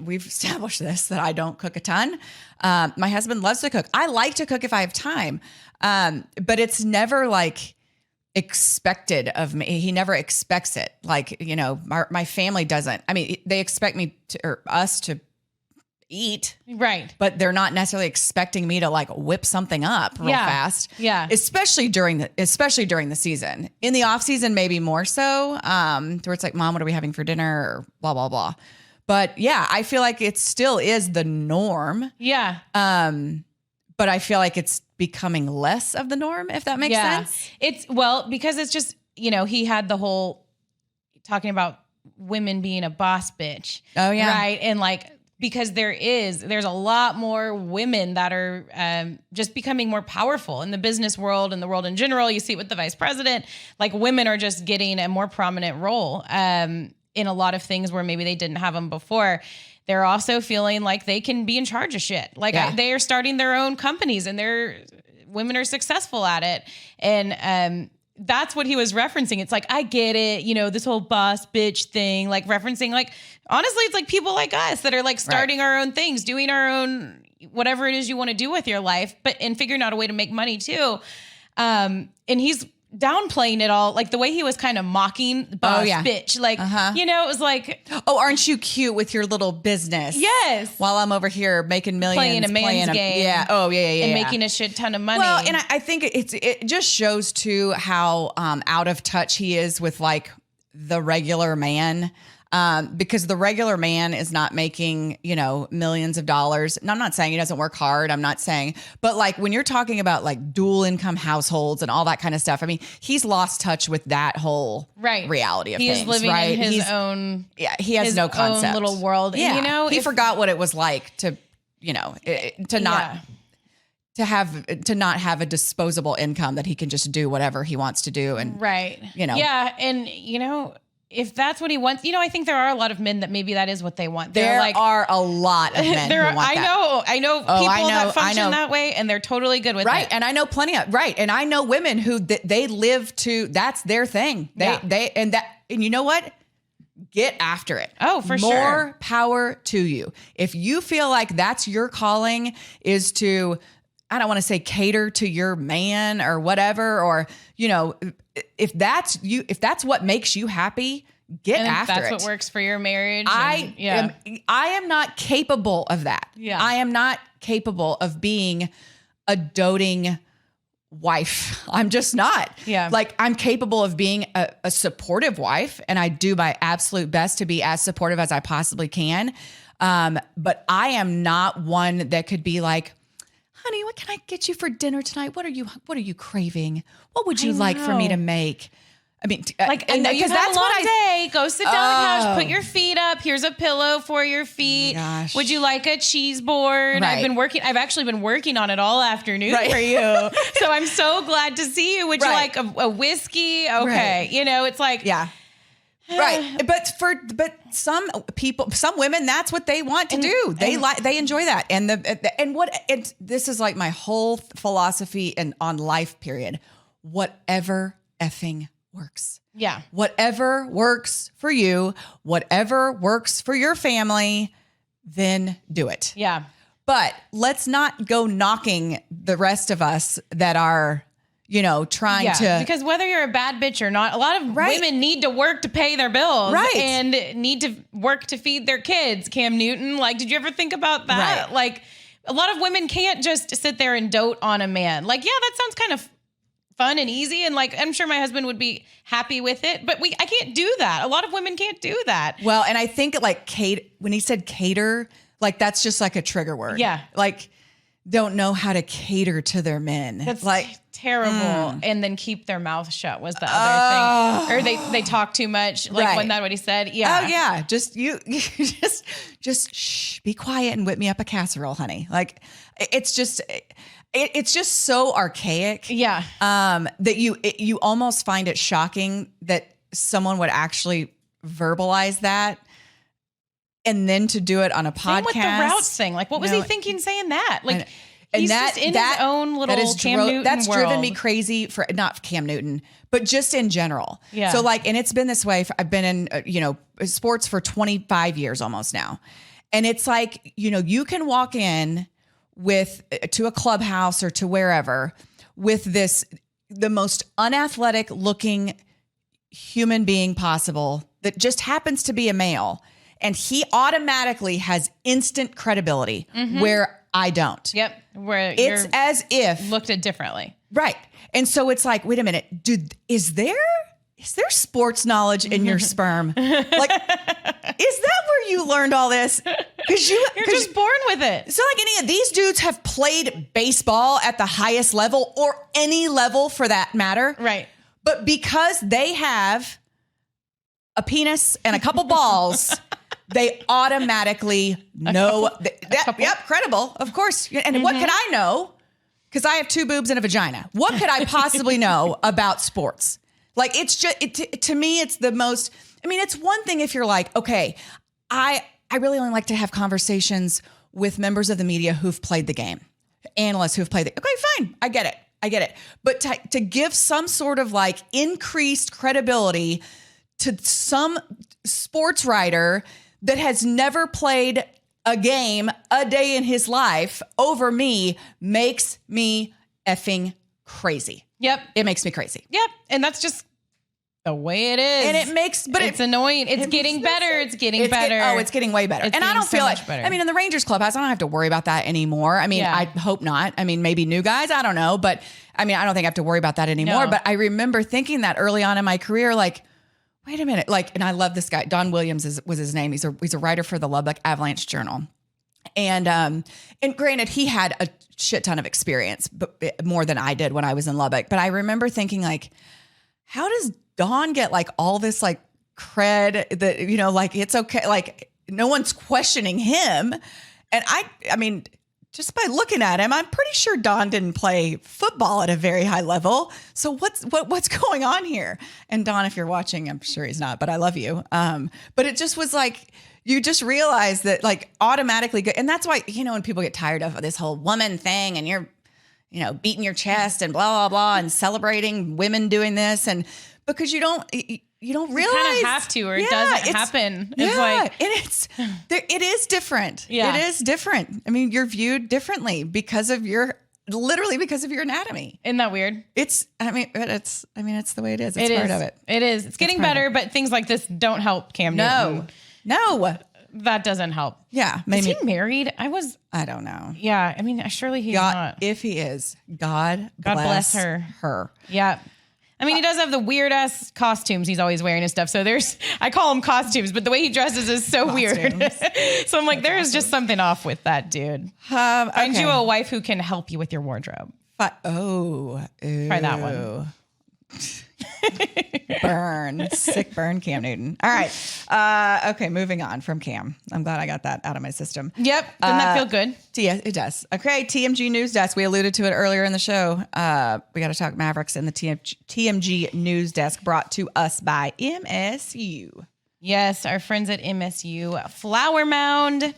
we've established this, that I don't cook a ton. My husband loves to cook. I like to cook if I have time. But it's never like expected of me. He never expects it. Like, my family doesn't. I mean, they expect us to eat, Right. but they're not necessarily expecting me to like whip something up real Yeah. fast. Yeah. Especially during the season. In the off season, maybe more so. Where it's like, Mom, what are we having for dinner? Or blah, blah, blah. But yeah, I feel like it still is the norm. Yeah. But I feel like it's becoming less of the norm, if that makes sense. Because it's just, he had the whole talking about women being a boss bitch. Oh, yeah. Right. And like, because there's a lot more women that are just becoming more powerful in the business world and the world in general. You see it with the vice president, like women are just getting a more prominent role in a lot of things where maybe they didn't have them before. They're also feeling like they can be in charge of shit. Like they are starting their own companies and women are successful at it. And that's what he was referencing. It's like, I get it, this whole boss bitch thing, like referencing, like, honestly, it's like people like us that are like starting our own things, doing our own, whatever it is you want to do with your life, and figuring out a way to make money too. And he's downplaying it all, like the way he was kind of mocking boss bitch. Like, it was like, Oh, aren't you cute with your little business? yes. While I'm over here making millions. Playing a man's game. Yeah. Oh, yeah. And making a shit ton of money. Well, and I think it just shows too how out of touch he is with like the regular man. Because the regular man is not making, millions of dollars. And I'm not saying he doesn't work hard. I'm not saying, but like when you're talking about like dual income households and all that kind of stuff, I mean, he's lost touch with that whole reality of things. He's living in his own. Yeah, he has no concept. Own little world. Yeah, And, he forgot what it was like to not have a disposable income that he can just do whatever he wants to do. And right. Yeah. And, if that's what he wants, I think there are a lot of men that maybe that is what they want. There are a lot of men who want that. I know people that function that way, and they're totally good with it. Right, and I know plenty of and I know women who they live to. That's their thing. And you know what? Get after it. Oh, for sure. More power to you. If you feel like that's your calling, is to, I don't want to say cater to your man or whatever, or if that's what makes you happy, get after it. That's what works for your marriage. I am not capable of that. Yeah. I am not capable of being a doting wife. I'm just not. Yeah. Like I'm capable of being a supportive wife, and I do my absolute best to be as supportive as I possibly can. But I am not one that could be like, honey, what can I get you for dinner tonight? What are you craving? What would you like for me to make? I mean, I know you've had a long day. Go sit down on the couch, put your feet up. Here's a pillow for your feet. Oh my gosh. Would you like a cheese board? Right. I've actually been working on it all afternoon for you. So I'm so glad to see you. Would you like a whiskey? Okay. Right. It's like, Right. But some people, some women, that's what they want to do. They enjoy that. And this is like my whole philosophy and on life period. Whatever effing works. Yeah. Whatever works for you, whatever works for your family, then do it. Yeah. But let's not go knocking the rest of us that are, trying to. Because whether you're a bad bitch or not, a lot of women need to work to pay their bills. Right. And need to work to feed their kids. Cam Newton, did you ever think about that? Right. A lot of women can't just sit there and dote on a man. That sounds kind of fun and easy. And I'm sure my husband would be happy with it, but I can't do that. A lot of women can't do that. Well, and I think when he said cater, that's just like a trigger word. Yeah. Don't know how to cater to their men. That's terrible. And then keep their mouth shut was the other thing. Or they talk too much. Wasn't that what he said? Yeah. Oh yeah. Just you just shh, be quiet and whip me up a casserole, honey. It's just so archaic. Yeah. That you almost find it shocking that someone would actually verbalize that. And then to do it on a podcast. Same with the routes thing. What was he thinking saying that? He's just in his own little Cam Newton that's world. driven me crazy for not Cam Newton, but just in general. Yeah. So and it's been this way. I've been in, sports for 25 years almost now. And it's you can walk in to a clubhouse or to wherever with the most unathletic looking human being possible that just happens to be a male. And he automatically has instant credibility where I don't. Yep. Where it's as if looked at differently. Right. And so it's wait a minute, dude, is there sports knowledge in your sperm? Is that where you learned all this? Because you're just born with it. It's not like any of these dudes have played baseball at the highest level or any level for that matter. Right. But because they have a penis and a couple balls, they automatically know. Credible, of course. And what could I know? Because I have 2 boobs and a vagina. What could I possibly know about sports? It's just, to me, it's the most, it's one thing if you're okay, I really only like to have conversations with members of the media who've played the game, analysts who've played okay, fine. I get it. But to give some sort of increased credibility to some sports writer that has never played a game a day in his life over me makes me effing crazy. Yep. It makes me crazy. Yep. And that's just the way it is. And it's annoying. It's getting better. It's getting better. It's getting way better. And I don't feel better. In the Rangers clubhouse, I don't have to worry about that anymore. I hope not. Maybe new guys, I don't know. But I don't think I have to worry about that anymore. No. But I remember thinking that early on in my career, wait a minute. And I love this guy. Don Williams was his name. He's a writer for the Lubbock Avalanche Journal. And granted, he had a shit ton of experience, but more than I did when I was in Lubbock. But I remember thinking how does Don get all this cred that, it's okay. No one's questioning him. And I mean, just by looking at him, I'm pretty sure Don didn't play football at a very high level. So what's going on here? And Don, if you're watching, I'm sure he's not, but I love you. But it just was you just realize that automatically good. And that's why, when people get tired of this whole woman thing and you're, beating your chest and blah, blah, blah, and celebrating women doing this. And because you don't realize you kind of have to, or it doesn't happen. It's it is different. Yeah. It is different. You're viewed differently because of your anatomy. Isn't that weird? It's the way it is. It's part of it. It is. It's getting better, but things like this don't help Cam Newton. No. That doesn't help. Yeah. Maybe. Is he married? I don't know. Yeah. Surely he's not. If he is, God bless her. Yeah. He does have the weird ass costumes he's always wearing and stuff. So I call them costumes, but the way he dresses is so weird. So I'm there is just something off with that dude. Find you a wife who can help you with your wardrobe. Try that one. Burn. Sick burn, Cam Newton. All right. Okay, moving on from Cam. I'm glad I got that out of my system. Yep. Doesn't that feel good? Yeah, it does. Okay, TMG News Desk. We alluded to it earlier in the show. We got to talk Mavericks and the TMG News Desk brought to us by MSU. Yes, our friends at MSU Flower Mound.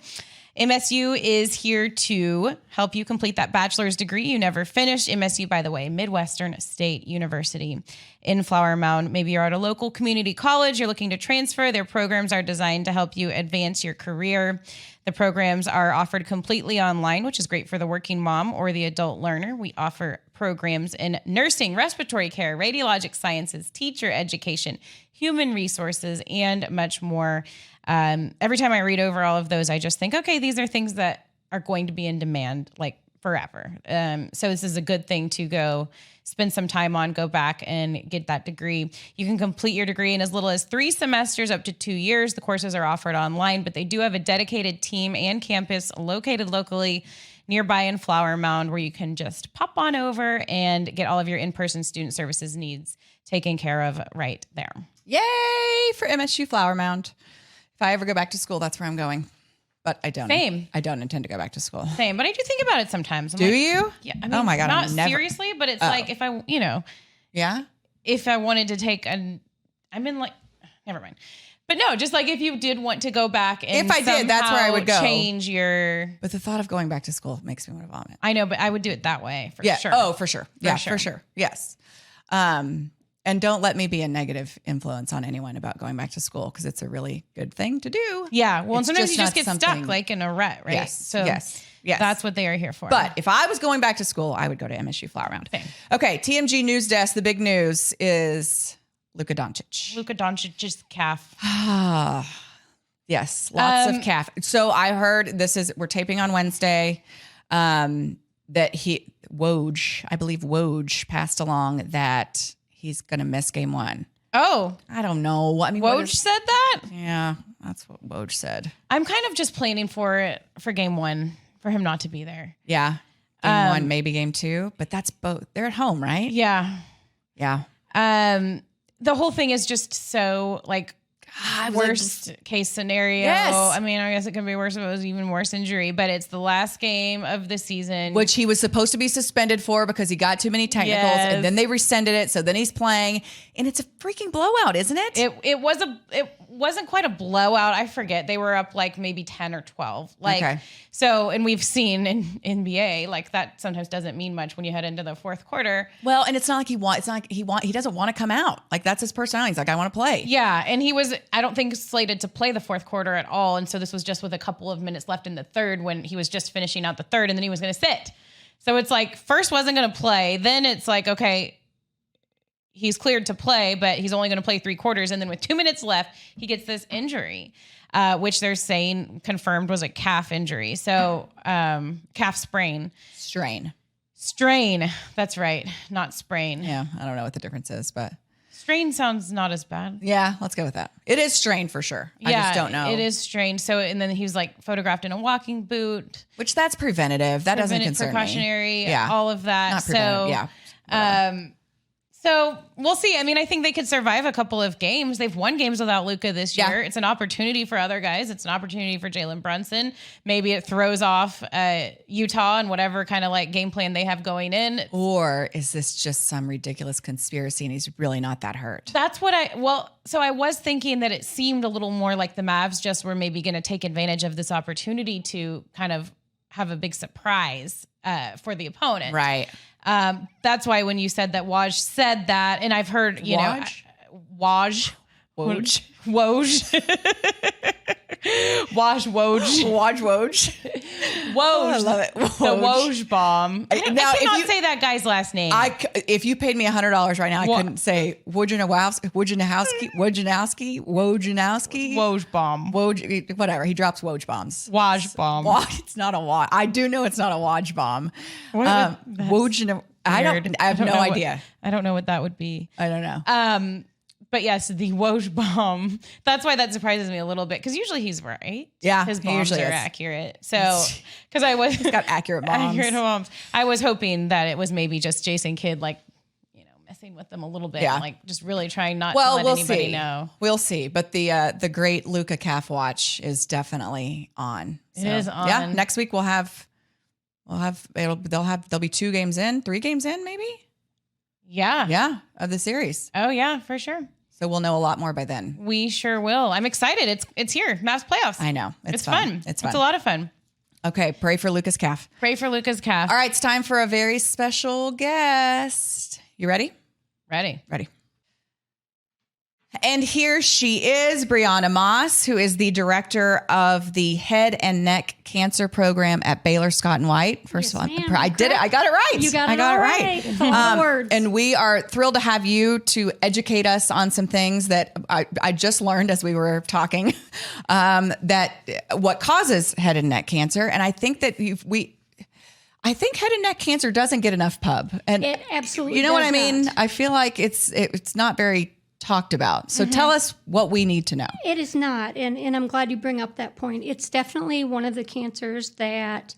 MSU is here to help you complete that bachelor's degree you never finished. MSU, by the way, Midwestern State University in Flower Mound. Maybe you're at a local community college, you're looking to transfer. Their programs are designed to help you advance your career. The programs are offered completely online, which is great for the working mom or the adult learner. We offer programs in nursing, respiratory care, radiologic sciences, teacher education, human resources, and much more. Every time I read over all of those, I just think, okay, these are things that are going to be in demand like forever. So this is a good thing to go spend some time on, go back and get that degree. You can complete your degree in as little as 3 semesters up to 2 years. The courses are offered online, but they do have a dedicated team and campus located locally nearby in Flower Mound where you can just pop on over and get all of your in-person student services needs taken care of right there. Yay for MSU Flower Mound. If I ever go back to school, that's where I'm going. But I don't. Same. I don't intend to go back to school. Same, but I do think about it sometimes. I'm Do like, you? Yeah. I mean, Oh my God, not I'm never- seriously, but it's like if I, Yeah? if I wanted to take never mind. But no, just like if you did want to go back and If I did, that's where I would go. Change your. But the thought of going back to school makes me want to vomit. I know, but I would do it that way for Yeah. sure. Oh, for sure. Yeah, sure. for sure. Yes. And don't let me be a negative influence on anyone about going back to school because it's a really good thing to do. Yeah. Well, and It's sometimes you just not get something- stuck like in a rut, right? Yes. So yes. that's what they are here for. But if I was going back to school, I would go to MSU Flower Mound. Same. Okay, TMG News Desk. The big news is Luka Doncic. Luka Doncic's calf. Yes, lots of calf. So I heard we're taping on Wednesday. That I believe Woj passed along that he's going to miss game 1. Oh, I don't know. I mean, Woj said that? Yeah, that's what Woj said. I'm kind of just planning for game 1 for him not to be there. Yeah, game 1, maybe game 2, but that's both. They're at home, right? Yeah. Yeah. The whole thing is just so like worst case scenario. Yes. I mean, I guess it could be worse if it was even worse injury, but it's the last game of the season. Which he was supposed to be suspended for because he got too many technicals, Yes. and then they rescinded it. So then he's playing, and it's a freaking blowout, isn't it? It wasn't quite a blowout. I forget. They were up like maybe 10 or 12. Okay. So, and we've seen in NBA, like that sometimes doesn't mean much when you head into the fourth quarter. Well, and it's not like he doesn't want to come out. Like that's his personality. He's like, I want to play. Yeah, and he was, I don't think, slated to play the fourth quarter at all. And so this was just with a couple of minutes left in the third when he was just finishing out the third and then he was going to sit. So it's like, first wasn't going to play. Then it's like, okay, he's cleared to play, but he's only going to play 3 quarters. And then with 2 minutes left, he gets this injury, which they're saying confirmed was a calf injury. So calf sprain. Strain. That's right. Not sprain. Yeah, I don't know what the difference is, but Strain sounds not as bad. yeah, let's go with that. It is strain for sure. I just don't know. It is strained. So, and then he was like photographed in a walking boot. Which that's preventative. That doesn't concern precautionary, me. Yeah. all of that. Not preventative. So, so we'll see. I mean, I think they could survive a couple of games. They've won games without Luka this year. Yeah. It's an opportunity for other guys. It's an opportunity for Jalen Brunson. Maybe it throws off Utah and whatever kind of like game plan they have going in. Or is this just some ridiculous conspiracy and he's really not that hurt? That's what so I was thinking that it seemed a little more like the Mavs just were maybe going to take advantage of this opportunity to kind of have a big surprise for the opponent. Right. That's why when you said that Woj said that, and I've heard, Woj. Woj. Woj. Woj. Woj. Woj. I love it. The Woj bomb. Now, I if cannot you- say that guy's last name. If you paid me $100 right now, I couldn't say Wojnarowski, Woj bomb. Woj, whatever. He drops Woj bombs. Woj bomb. It's not a Woj. I do know it's not a Woj bomb. That's Woj. I have no idea. I don't know what that would be. I don't know. But yes, the Woj bomb. That's why that surprises me a little bit because usually he's right. Yeah, his he bombs are usually is. accurate. So because I was He's got accurate bombs. accurate bombs. I was hoping that it was maybe just Jason Kidd, like messing with them a little bit. Yeah. Like just really trying not Well, to let we'll anybody see. know. We'll see. But the great Luca Calf Watch is definitely on. It is on. Yeah. Next week there'll be 2 games in, 3 games in, maybe. Yeah. Yeah, of the series. Oh yeah, for sure. So we'll know a lot more by then. We sure will. I'm excited. It's here. Mavs playoffs. I know. It's fun. It's fun. It's a lot of fun. Okay, pray for Lucas Calf. Pray for Luca's calf. All right, it's time for a very special guest. You ready? Ready. Ready. And here she is, Brianna Moss, who is the director of the Head and Neck Cancer Program at Baylor Scott and White. First Yes, of all, ma'am. I did it. I got it right. You got it I got all it right. It's all the words. And we are thrilled to have you to educate us on some things that I just learned as we were talking, that what causes head and neck cancer. And I think that I think head and neck cancer doesn't get enough pub. And It absolutely you know what I does mean? not. I feel like it's not very talked about. So tell us what we need to know. It is not, and I'm glad you bring up that point. It's definitely one of the cancers that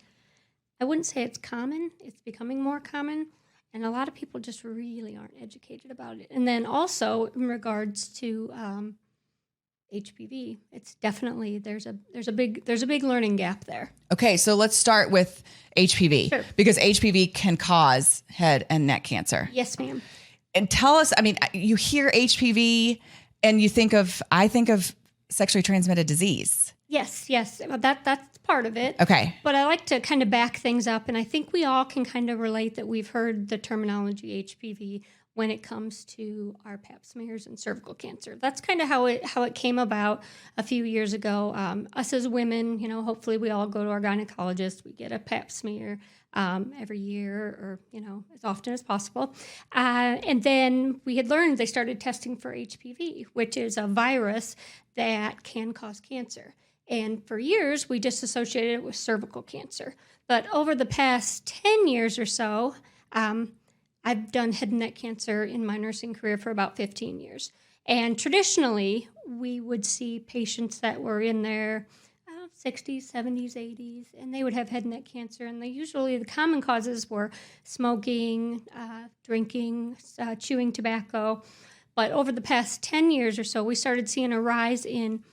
I wouldn't say it's common. It's becoming more common, and a lot of people just really aren't educated about it. And then also in regards to HPV, it's definitely there's a big learning gap there. Okay, so let's start with HPV Sure. because HPV can cause head and neck cancer. Yes, ma'am. And tell us, I mean, you hear HPV and I think of sexually transmitted disease. Yes. That's part of it. Okay. But I like to kind of back things up, and I think we all can kind of relate that we've heard the terminology HPV when it comes to our pap smears and cervical cancer. That's kind of how it came about a few years ago. Us as women, hopefully we all go to our gynecologist. We get a pap smear every year, or as often as possible. And then we had learned they started testing for HPV, which is a virus that can cause cancer. And for years, we just associated it with cervical cancer. But over the past 10 years or so, I've done head and neck cancer in my nursing career for about 15 years. And traditionally, we would see patients that were in their 60s, 70s, 80s, and they would have head and neck cancer. And the common causes were smoking, drinking, chewing tobacco. But over the past 10 years or so, we started seeing a rise in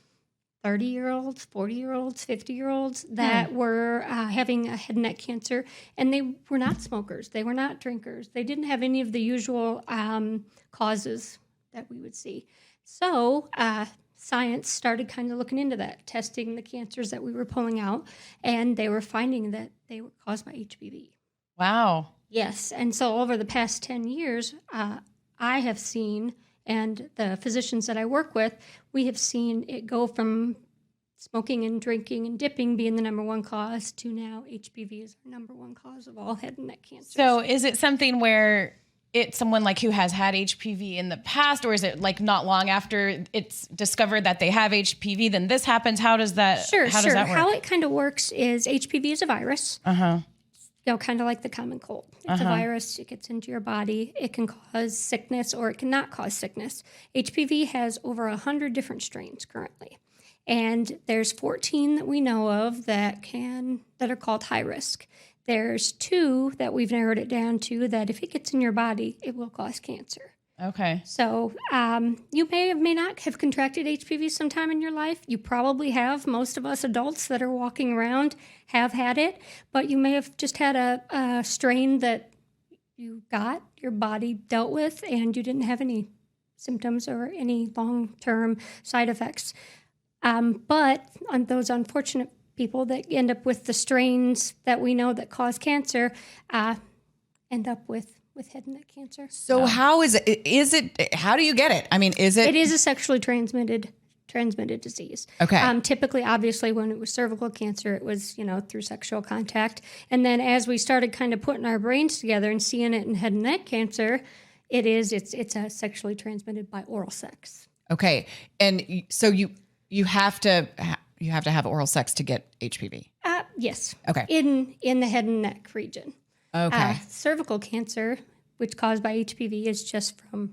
30-year-olds, 40-year-olds, 50-year-olds that were having a head and neck cancer, and they were not smokers. They were not drinkers. They didn't have any of the usual causes that we would see. So science started kind of looking into that, testing the cancers that we were pulling out, and they were finding that they were caused by HPV. Wow. Yes, and so over the past 10 years, I have seen, and the physicians that I work with, we have seen it go from smoking and drinking and dipping being the number one cause to now HPV is our number one cause of all head and neck cancers. So is it something where it's someone like who has had HPV in the past, or is it like not long after it's discovered that they have HPV, then this happens? How does that, Sure. Does that work? How it kind of works is HPV is a virus. Kind of like the common cold. It's a virus. It gets into your body. It can cause sickness or it cannot cause sickness. HPV has over 100 different strains currently. And there's 14 that we know of that are called high risk. There's 2 that we've narrowed it down to that if it gets in your body, it will cause cancer. Okay. So you may not have contracted HPV sometime in your life. You probably have. Most of us adults that are walking around have had it, but you may have just had a strain that you got, your body dealt with, and you didn't have any symptoms or any long-term side effects. But on those unfortunate people that end up with the strains that we know that cause cancer end up with head and neck cancer. So how is it, how do you get it? I mean, It is a sexually transmitted disease. Okay. Typically, obviously, when it was cervical cancer, it was, through sexual contact. And then as we started kind of putting our brains together and seeing it in head and neck cancer, it's a sexually transmitted by oral sex. Okay. And so you have to have oral sex to get HPV. Yes. Okay. In the head and neck region. Okay. Cervical cancer, which caused by HPV, is just from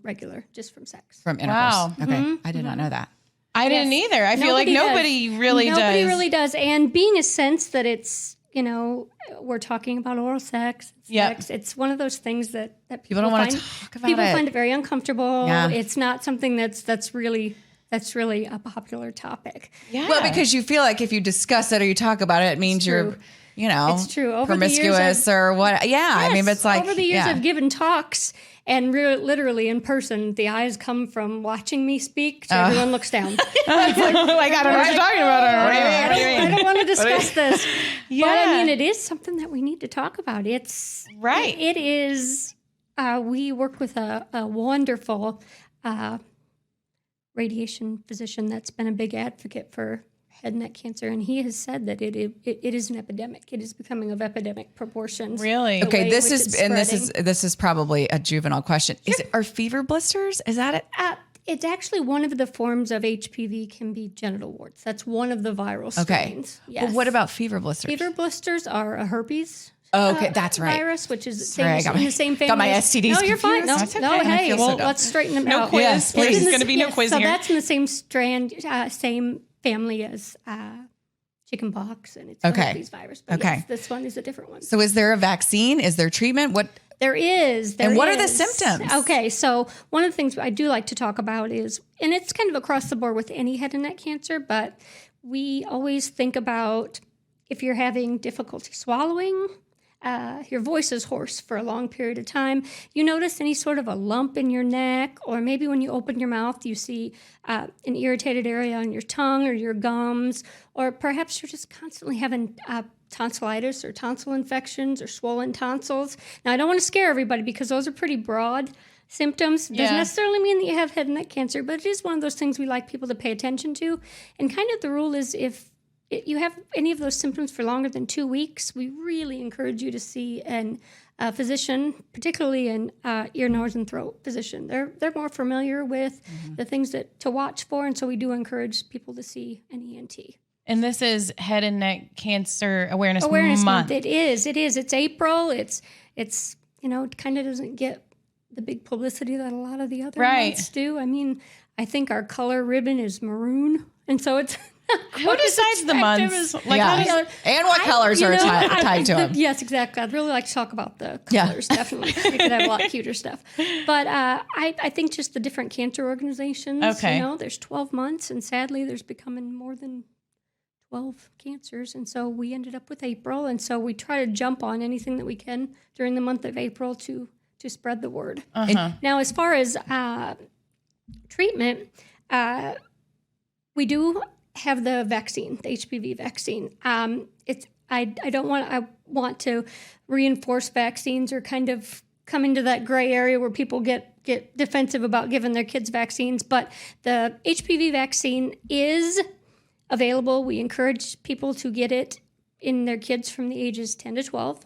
sex. From intercourse. Wow. Okay. I did not know that. I didn't either. I feel like nobody really does. Nobody really does. And being a sense that it's you know, we're talking about oral sex. Yep. Sex. It's one of those things that people don't want to find, talk about people it. find it very uncomfortable. Yeah. It's not something that's really a popular topic. Yeah. Well, because you feel like if you discuss it or you talk about it, it means you're, true. you know, It's true. Over the years, promiscuous or what. Yeah. I mean, Yes, it's like, over the years yeah. I've given talks, and literally in person, the eyes come from watching me speak to everyone looks down. like, I don't know what you're talking about. I don't want to discuss this. Yeah. But I mean, it is something that we need to talk about. It's Right. It is. We work with a wonderful radiation physician that's been a big advocate for head and neck cancer, and he has said that it is an epidemic. It is becoming of epidemic proportions. Really? The Okay, way this in which is it's this is probably a juvenile question. Are fever blisters? Is that it? It's actually one of the forms of HPV can be genital warts. That's one of the viral Okay. strains. Yes. But what about fever blisters? fever blisters? Are a herpes. Oh, okay, that's right. Virus, which is Sorry, I got in my- the same family. got my as- STDs No, you're fine. No, confused. That's no. okay. I Hey, feel so well, dumb. let's straighten them No out. quiz, Yes, please. please. It's going to be no quiz so here. that's in the same strand, same family as chickenpox, and it's Okay. herpes virus. But Okay. yes, this one is a different one. So is there a vaccine? Is there treatment? What? There is. And what are the is. symptoms? Okay, so one of the things I do like to talk about is, and it's kind of across the board with any head and neck cancer, but we always think about if you're having difficulty swallowing, your voice is hoarse for a long period of time, you notice any sort of a lump in your neck, or maybe when you open your mouth, you see an irritated area on your tongue or your gums, or perhaps you're just constantly having tonsillitis or tonsil infections or swollen tonsils. Now, I don't want to scare everybody because those are pretty broad symptoms. Doesn't Yeah. necessarily mean that you have head and neck cancer, but it is one of those things we like people to pay attention to. And kind of the rule is if you have any of those symptoms for longer than 2 weeks, we really encourage you to see a physician, particularly an ear, nose, and throat physician. They're more familiar with the things to watch for, and so we do encourage people to see an ENT. And this is Head and Neck Cancer Awareness Month. It is. It's April. It's it kind of doesn't get the big publicity that a lot of the other Right. months do. I mean, I think our color ribbon is maroon, and so it's Who decides the months? Like, Yeah. how does- And what colors are tied to them? Yes, exactly. I'd really like to talk about the Yeah. colors, definitely. We could have a lot cuter stuff. But I think just the different cancer organizations, Okay. there's 12 months, and sadly there's becoming more than 12 cancers. And so we ended up with April, and so we try to jump on anything that we can during the month of April to spread the word. Now, as far as treatment, we do have the vaccine, the HPV vaccine. I want to reinforce vaccines or kind of come into that gray area where people get defensive about giving their kids vaccines. But the HPV vaccine is available. We encourage people to get it in their kids from the ages 10 to 12,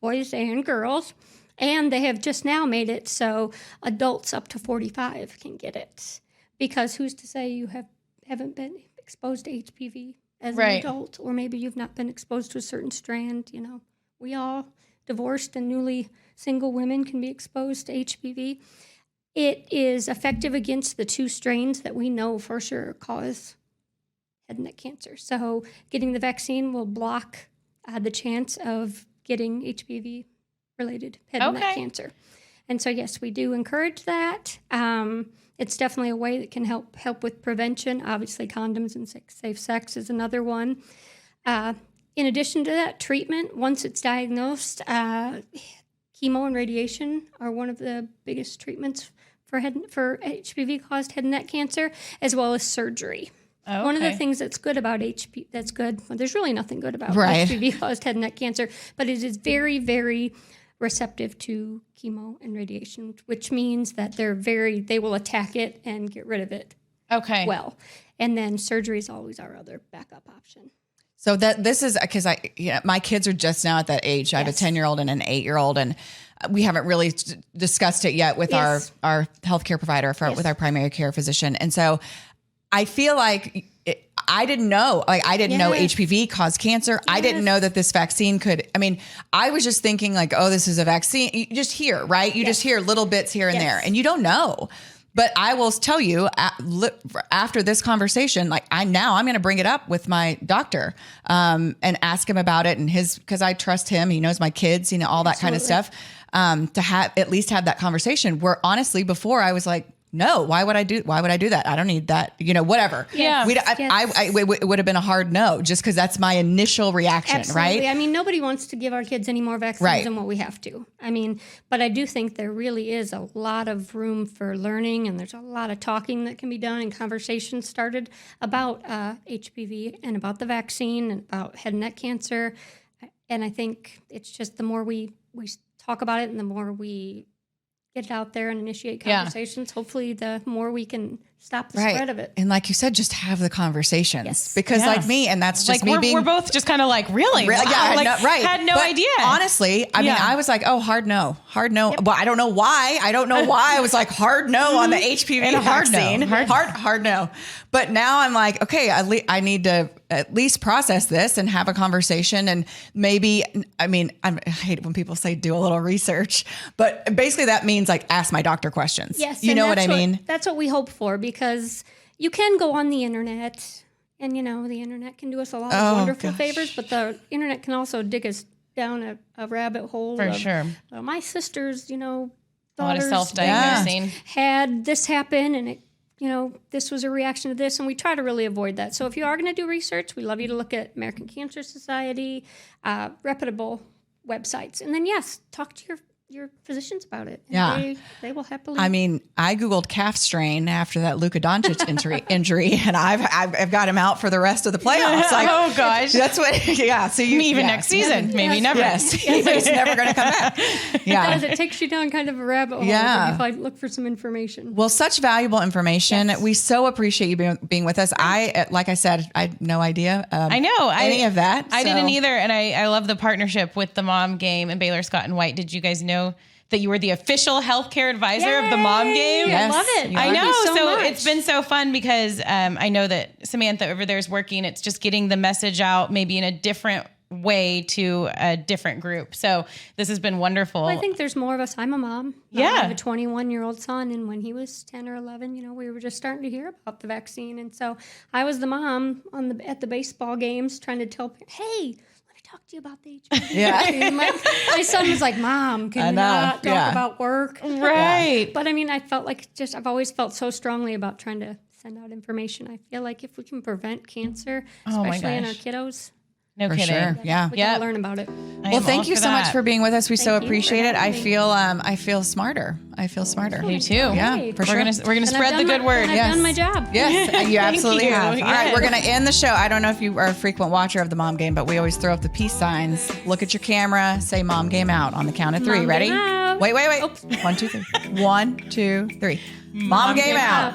boys and girls. And they have just now made it so adults up to 45 can get it. Because who's to say you haven't been exposed to HPV as an adult, or maybe you've not been exposed to a certain strand. We all, divorced and newly single women, can be exposed to HPV. It is effective against the 2 strains that we know for sure cause head and neck cancer. So getting the vaccine will block the chance of getting HPV-related head and neck cancer. And so, yes, we do encourage that. It's definitely a way that can help with prevention. Obviously, condoms and safe sex is another one. In addition to that, treatment, once it's diagnosed, chemo and radiation are one of the biggest treatments for HPV-caused head and neck cancer, as well as surgery. Oh, One of the okay. things that's good about there's really nothing good about Right. HPV-caused head and neck cancer, but it is very, very receptive to chemo and radiation, which means that they will attack it and get rid of it Okay. well. And then surgery is always our other backup option. So this is because my kids are just now at that age. I have a 10-year-old and an 8-year-old, and we haven't really discussed it yet with Yes. our healthcare provider with our primary care physician. And so I feel like I didn't know. I didn't know Yes. HPV caused cancer. I didn't know that this vaccine could. I mean, I was just thinking like, oh, this is a vaccine. You just hear, right? You just hear little bits here and Yes. there, and you don't know. But I will tell you after this conversation, like I'm going to bring it up with my doctor and ask him about it, and because I trust him. He knows my kids, all that kind of stuff. To at least have that conversation where honestly before I was like, no, why would I do that? I don't need that, whatever. Yeah. It would have been a hard no just because that's my initial reaction. Absolutely. Right. I mean, nobody wants to give our kids any more vaccines than what we have to. I mean, but I do think there really is a lot of room for learning, and there's a lot of talking that can be done and conversations started about HPV and about the vaccine and about head and neck cancer. And I think it's just the more we talk about it and the more we get it out there and initiate conversations, hopefully the more we can stop the spread of it. And like you said, just have the conversations. Yes. Because like me, and that's just me being... We're both just kind of like, really? Wow. Yeah, had no But idea. Honestly, I mean, I was like, oh, hard no. Yep. Well, I don't know why. I was like, hard no on the HPV And a hard vaccine. no. Hard no. But now I'm like, okay, I need to at least process this and have a conversation. And maybe, I mean, I hate it when people say do a little research, but basically that means like ask my doctor questions. Yes. You know what I mean? That's what we hope for, because you can go on the internet and, the internet can do us a lot of wonderful favors, but the internet can also dig us down a rabbit hole. For sure. My sister's, A lot of daughters self-diagnosing. had this happen, and it, this was a reaction to this, and we try to really avoid that. So if you are going to do research, we love you to look at American Cancer Society, reputable websites. And then, yes, talk to your physicians about it. And Yeah. they will happily. I mean, I Googled calf strain after that Luka Doncic injury, and I've got him out for the rest of the playoffs. Like, Oh, gosh. That's what, yeah. So Even next season, maybe never. Yes. He's never going to come back. Yeah. it takes you down kind of a rabbit hole. Yeah. If I look for some information. Well, such valuable information. Yes. We so appreciate you being with us. Like I said, I had no idea. I know. Any of that. I so. didn't either. And I love the partnership with the Mom Game and Baylor Scott and White. Did you guys know that you were the official healthcare advisor of the Mom Game? Yes. I love it. I know. Thank you so much. It's been so fun because I know that Samantha over there is working. It's just getting the message out maybe in a different way to a different group. So this has been wonderful. Well, I think there's more of us. I'm a mom. Yeah. I have a 21-year-old son, and when he was 10 or 11, we were just starting to hear about the vaccine, and so I was the mom at the baseball games trying to tell parents, hey, let me talk to you about the HPV vaccine. My son was like, Mom, can you not talk about work? Right. But I mean, I felt like I've always felt so strongly about trying to send out information. I feel like if we can prevent cancer, especially in our kiddos, No For kidding. sure. Yeah. we gotta learn about it. Well, thank you so much for being with us. We so Thank you for appreciate it. having me. I feel smarter. You too. Yeah, Great. for sure. We're gonna spread the good word. I've done my job. Yes, you absolutely you. have. All right, Yes. we're going to end the show. I don't know if you are a frequent watcher of the Mom Game, but we always throw up the peace signs. Look at your camera, say Mom Game out on the count of 3. Mom Ready? Game out. Wait. 1, 2, 3. 1, 2, 3. Mom Game out.